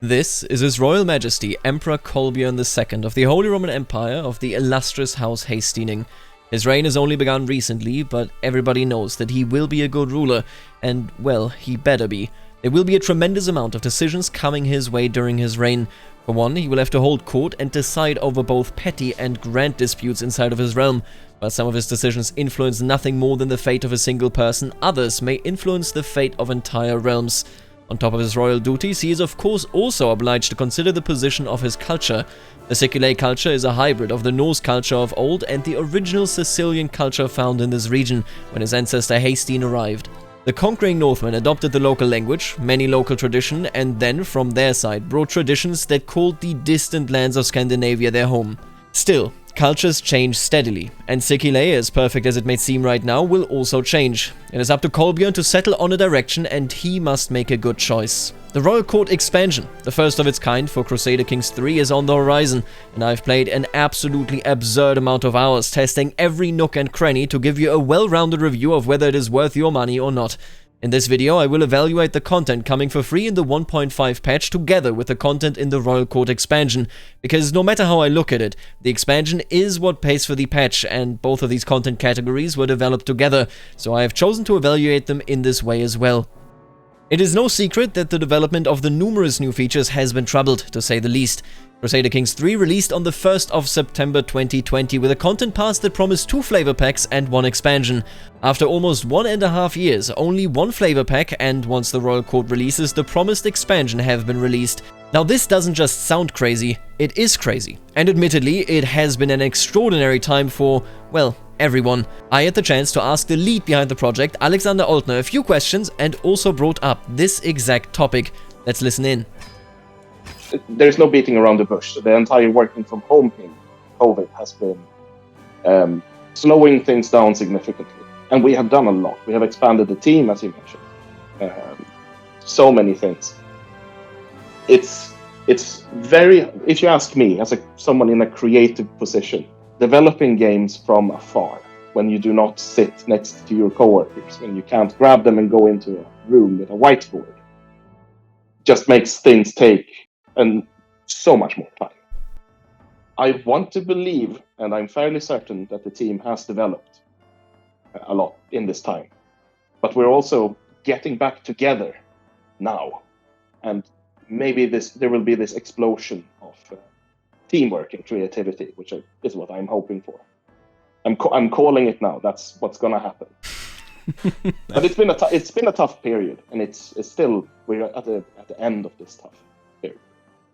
This is His Royal Majesty Emperor Kolbjorn II of the Holy Roman Empire of the illustrious House Hastinging. His reign has only begun recently, but everybody knows that he will be a good ruler, and, well, he better be. There will be a tremendous amount of decisions coming his way during his reign. For one, he will have to hold court and decide over both petty and grand disputes inside of his realm. While some of his decisions influence nothing more than the fate of a single person, others may influence the fate of entire realms. On top of his royal duties, he is of course also obliged to consider the position of his culture. The CK3 culture is a hybrid of the Norse culture of old and the original Sicilian culture found in this region when his ancestor Hastin arrived. The conquering Northmen adopted the local language, many local tradition, and then, from their side, brought traditions that called the distant lands of Scandinavia their home. Still, cultures change steadily, and CK3, as perfect as it may seem right now, will also change. It is up to Kolbjorn to settle on a direction, and he must make a good choice. The Royal Court expansion, the first of its kind for Crusader Kings 3, is on the horizon, and I've played an absolutely absurd amount of hours testing every nook and cranny to give you a well-rounded review of whether it is worth your money or not. In this video, I will evaluate the content coming for free in the 1.5 patch together with the content in the Royal Court expansion, because no matter how I look at it, the expansion is what pays for the patch, and both of these content categories were developed together, so I have chosen to evaluate them in this way as well. It is no secret that the development of the numerous new features has been troubled, to say the least. Crusader Kings 3 released on the 1st of September 2020 with a content pass that promised 2 flavor packs and 1 expansion. After almost 1.5 years, only 1 flavor pack and once the Royal Court releases, the promised expansion have been released. Now this doesn't just sound crazy, it is crazy. And admittedly, it has been an extraordinary time for, well, everyone. I had the chance to ask the lead behind the project, Alexander Oltner, a few questions and also brought up this exact topic. Let's listen in. There's no beating around the bush. The entire working from home thing, COVID, has been slowing things down significantly. And we have done a lot. We have expanded the team, as you mentioned. So many things. It's very, if you ask me, as someone in a creative position, developing games from afar, when you do not sit next to your coworkers, when you can't grab them and go into a room with a whiteboard, just makes things take so much more time. I want to believe, and I'm fairly certain, that the team has developed a lot in this time. But we're also getting back together now. And maybe there will be this explosion of teamwork and creativity, which is what I'm hoping for. I'm calling it now. That's what's going to happen. But it's been a tough period, and it's still, we're at the end of this tough period.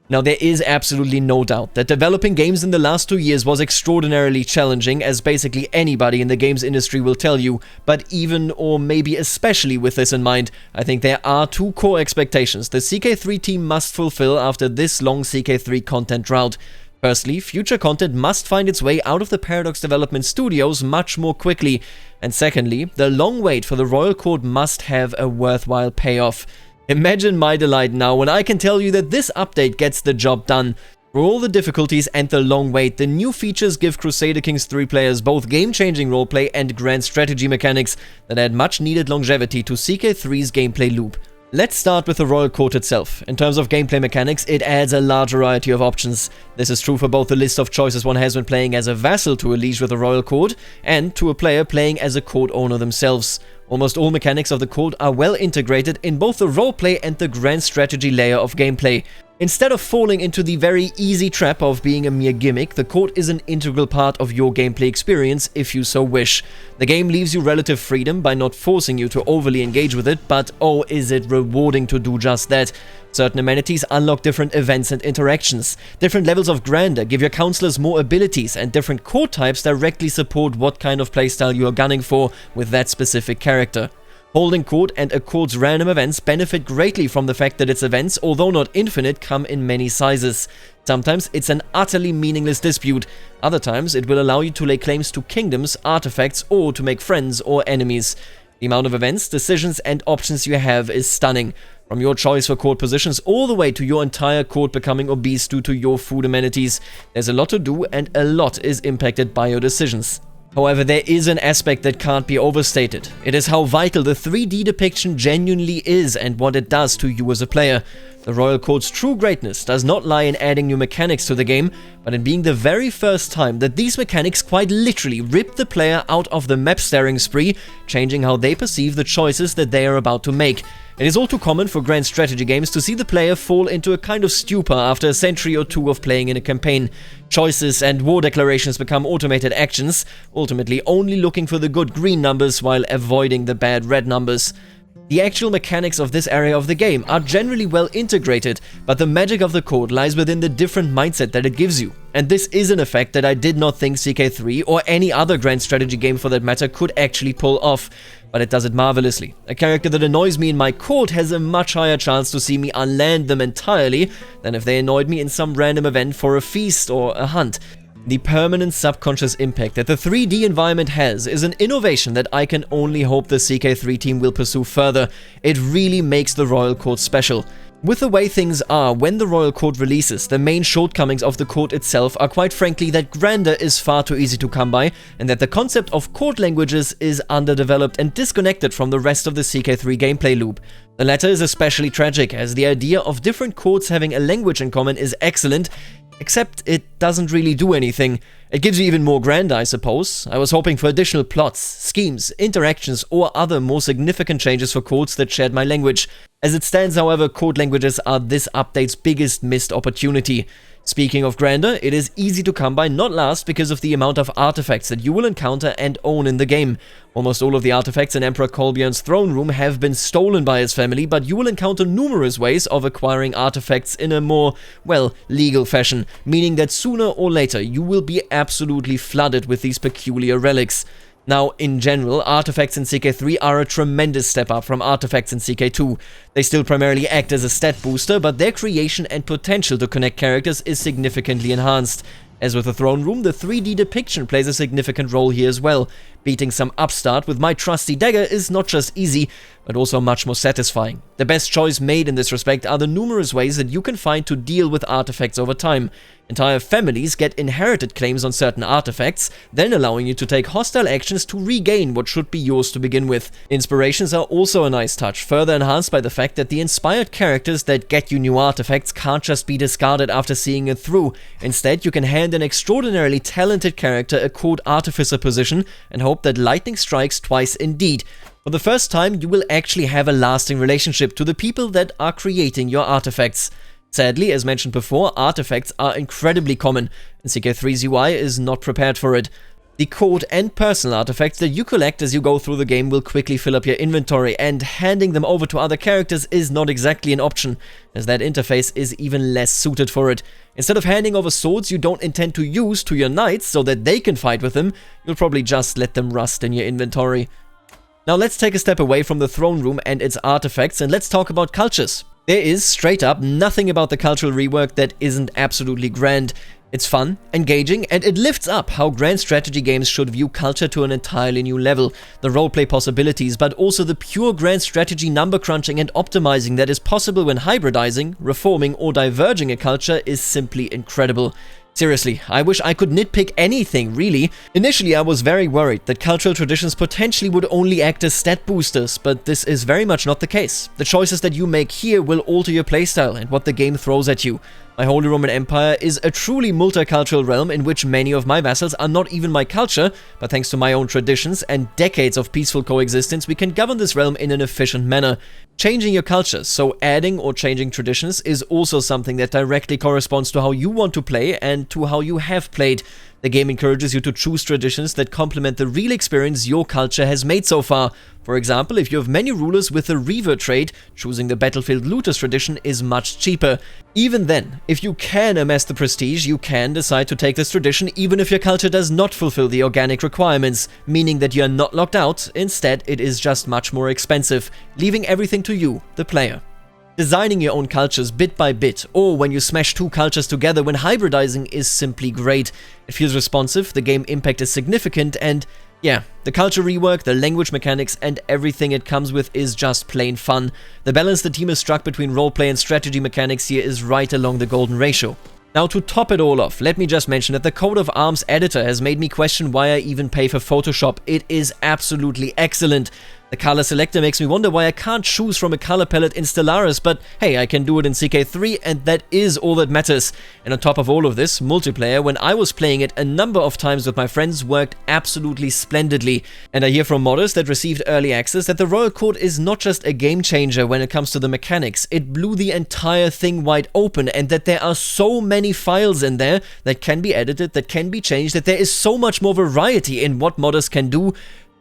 Now there is absolutely no doubt that developing games in the last 2 years was extraordinarily challenging, as basically anybody in the games industry will tell you, but even or maybe especially with this in mind, I think there are 2 core expectations the CK3 team must fulfill after this long CK3 content drought. Firstly, future content must find its way out of the Paradox Development Studios much more quickly, and secondly, the long wait for the Royal Court must have a worthwhile payoff. Imagine my delight now when I can tell you that this update gets the job done. For all the difficulties and the long wait, the new features give Crusader Kings 3 players both game-changing roleplay and grand strategy mechanics that add much-needed longevity to CK3's gameplay loop. Let's start with the Royal Court itself. In terms of gameplay mechanics, it adds a large variety of options. This is true for both the list of choices one has when playing as a vassal to a liege with the Royal Court, and to a player playing as a court owner themselves. Almost all mechanics of the court are well integrated in both the roleplay and the grand strategy layer of gameplay. Instead of falling into the very easy trap of being a mere gimmick, the court is an integral part of your gameplay experience if you so wish. The game leaves you relative freedom by not forcing you to overly engage with it, but oh, is it rewarding to do just that. Certain amenities unlock different events and interactions. Different levels of grandeur give your counselors more abilities, and different court types directly support what kind of playstyle you are gunning for with that specific character. Holding court and a court's random events benefit greatly from the fact that its events, although not infinite, come in many sizes. Sometimes it's an utterly meaningless dispute, other times it will allow you to lay claims to kingdoms, artifacts, or to make friends or enemies. The amount of events, decisions, and options you have is stunning. From your choice for court positions all the way to your entire court becoming obese due to your food amenities. There's a lot to do and a lot is impacted by your decisions. However, there is an aspect that can't be overstated. It is how vital the 3D depiction genuinely is and what it does to you as a player. The Royal Court's true greatness does not lie in adding new mechanics to the game, but in being the very first time that these mechanics quite literally rip the player out of the map staring spree, changing how they perceive the choices that they are about to make. It is all too common for grand strategy games to see the player fall into a kind of stupor after a century or two of playing in a campaign. Choices and war declarations become automated actions, ultimately only looking for the good green numbers while avoiding the bad red numbers. The actual mechanics of this area of the game are generally well integrated, but the magic of the court lies within the different mindset that it gives you. And this is an effect that I did not think CK3 or any other grand strategy game for that matter could actually pull off. But it does it marvelously. A character that annoys me in my court has a much higher chance to see me unland them entirely than if they annoyed me in some random event for a feast or a hunt. The permanent subconscious impact that the 3D environment has is an innovation that I can only hope the CK3 team will pursue further. It really makes the Royal Court special. With the way things are when the Royal Court releases, the main shortcomings of the court itself are quite frankly that grandeur is far too easy to come by, and that the concept of court languages is underdeveloped and disconnected from the rest of the CK3 gameplay loop. The latter is especially tragic, as the idea of different courts having a language in common is excellent, except it doesn't really do anything. It gives you even more grandeur, I suppose. I was hoping for additional plots, schemes, interactions, or other more significant changes for courts that shared my language. As it stands, however, court languages are this update's biggest missed opportunity. Speaking of grandeur, it is easy to come by, not last because of the amount of artifacts that you will encounter and own in the game. Almost all of the artifacts in Emperor Colbjorn's throne room have been stolen by his family, but you will encounter numerous ways of acquiring artifacts in a more, well, legal fashion, meaning that sooner or later you will be absolutely flooded with these peculiar relics. Now, in general, artifacts in CK3 are a tremendous step up from artifacts in CK2. They still primarily act as a stat booster, but their creation and potential to connect characters is significantly enhanced. As with the throne room, the 3D depiction plays a significant role here as well. Beating some upstart with my trusty dagger is not just easy, but also much more satisfying. The best choice made in this respect are the numerous ways that you can find to deal with artifacts over time. Entire families get inherited claims on certain artifacts, then allowing you to take hostile actions to regain what should be yours to begin with. Inspirations are also a nice touch, further enhanced by the fact that the inspired characters that get you new artifacts can't just be discarded after seeing it through. Instead, you can hand an extraordinarily talented character a court artificer position and hope that lightning strikes twice indeed. For the first time, you will actually have a lasting relationship to the people that are creating your artifacts. Sadly, as mentioned before, artifacts are incredibly common, and CK3's UI is not prepared for it. The court and personal artifacts that you collect as you go through the game will quickly fill up your inventory, and handing them over to other characters is not exactly an option, as that interface is even less suited for it. Instead of handing over swords you don't intend to use to your knights so that they can fight with them, you'll probably just let them rust in your inventory. Now let's take a step away from the throne room and its artifacts, and let's talk about cultures. There is, straight up, nothing about the cultural rework that isn't absolutely grand. It's fun, engaging, and it lifts up how grand strategy games should view culture to an entirely new level. The roleplay possibilities, but also the pure grand strategy number crunching and optimizing that is possible when hybridizing, reforming, or diverging a culture is simply incredible. Seriously, I wish I could nitpick anything, really. Initially, I was very worried that cultural traditions potentially would only act as stat boosters, but this is very much not the case. The choices that you make here will alter your playstyle and what the game throws at you. My Holy Roman Empire is a truly multicultural realm in which many of my vassals are not even my culture, but thanks to my own traditions and decades of peaceful coexistence, we can govern this realm in an efficient manner. Changing your culture, so adding or changing traditions, is also something that directly corresponds to how you want to play and to how you have played. The game encourages you to choose traditions that complement the real experience your culture has made so far. For example, if you have many rulers with a Reaver trait, choosing the Battlefield Looters tradition is much cheaper. Even then, if you can amass the prestige, you can decide to take this tradition even if your culture does not fulfill the organic requirements, meaning that you are not locked out. Instead, it is just much more expensive, leaving everything to you, the player. Designing your own cultures bit by bit, or when you smash two cultures together when hybridizing, is simply great. It feels responsive, the game impact is significant, and yeah, the culture rework, the language mechanics, and everything it comes with is just plain fun. The balance the team has struck between roleplay and strategy mechanics here is right along the golden ratio. Now, to top it all off, let me just mention that the Coat of Arms editor has made me question why I even pay for Photoshop. It is absolutely excellent. The color selector makes me wonder why I can't choose from a color palette in Stellaris, but hey, I can do it in CK3, and that is all that matters. And on top of all of this, multiplayer, when I was playing it a number of times with my friends, worked absolutely splendidly. And I hear from modders that received early access that the Royal Court is not just a game changer when it comes to the mechanics, it blew the entire thing wide open, and that there are so many files in there that can be edited, that can be changed, that there is so much more variety in what modders can do.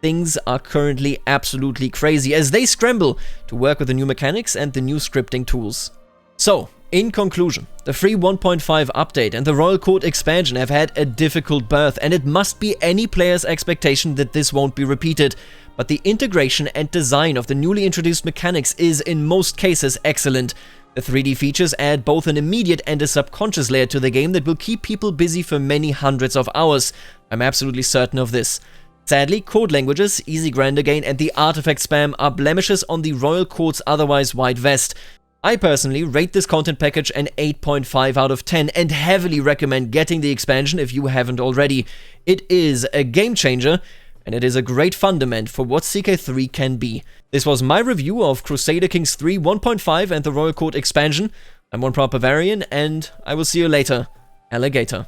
Things are currently absolutely crazy as they scramble to work with the new mechanics and the new scripting tools. So, in conclusion, the free 1.5 update and the Royal Court expansion have had a difficult birth, and it must be any player's expectation that this won't be repeated. But the integration and design of the newly introduced mechanics is in most cases excellent. The 3D features add both an immediate and a subconscious layer to the game that will keep people busy for many hundreds of hours. I'm absolutely certain of this. Sadly, code languages, easy grinder gain, and the artifact spam are blemishes on the Royal Court's otherwise white vest. I personally rate this content package an 8.5 out of 10 and heavily recommend getting the expansion if you haven't already. It is a game changer, and it is a great fundament for what CK3 can be. This was my review of Crusader Kings 3 1.5 and the Royal Court expansion. I'm one proud Bavarian, and I will see you later, Alligator.